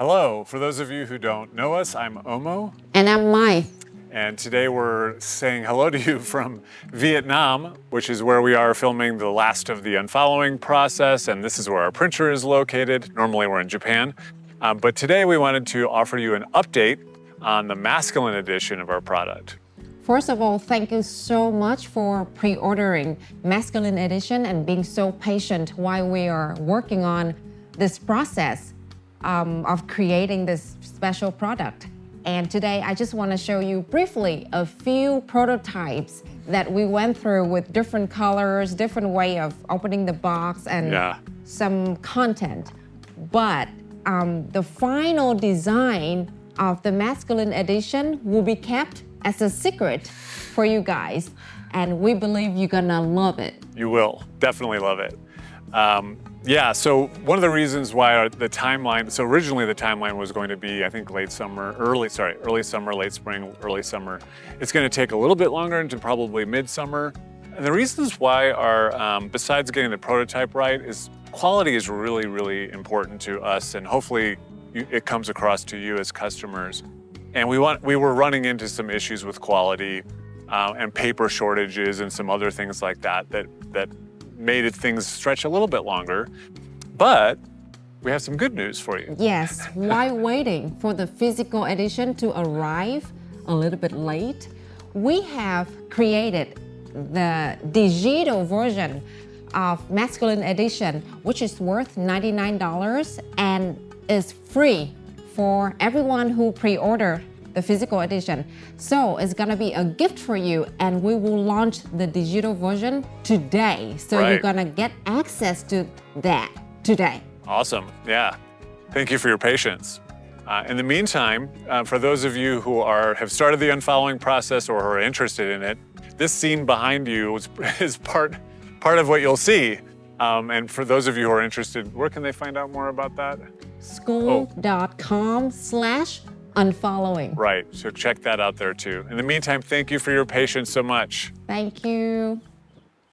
Hello, for those of you who don't know us, I'm Omo, And I'm Mai. and today we're saying hello to you from Vietnam, which is where we are filming the last of the unfollowing process, and this is where our printer is located. Normally we're in Japan, but today we wanted to offer you an update on the masculine edition of our product. First of all, thank you so much for pre-ordering Masculine Edition and being so patient while we are working on this process of creating this special product. And today I just want to show you briefly a few prototypes that we went through with different colors, different way of opening the box, and some content. But the final design of the Masculine Edition will be kept as a secret for you guys, and we believe you're gonna love it. You will definitely love it. So one of the reasons why the timeline, so originally the timeline was going to be, I think early summer, late spring, early summer. It's going to take a little bit longer into probably midsummer. And the reasons why are, besides getting the prototype right, is quality is really, really important to us, and hopefully it comes across to you as customers. And we were running into some issues with quality and paper shortages and some other things like that made things stretch a little bit longer. But we have some good news for you. Yes, while waiting for the physical edition to arrive a little bit late, we have created the digital version of Masculine Edition, which is worth $99 and is free for everyone who pre-order the physical edition. So it's gonna be a gift for you, and we will launch the digital version today. So You're gonna get access to that today. Awesome, yeah. Thank you for your patience. In the meantime, for those of you who have started the unfollowing process or who are interested in it, this scene behind you is part of what you'll see. And for those of you who are interested, where can they find out more about that? School.com/unfollowing. Right, so check that out there too. In the meantime, thank you for your patience so much. Thank you.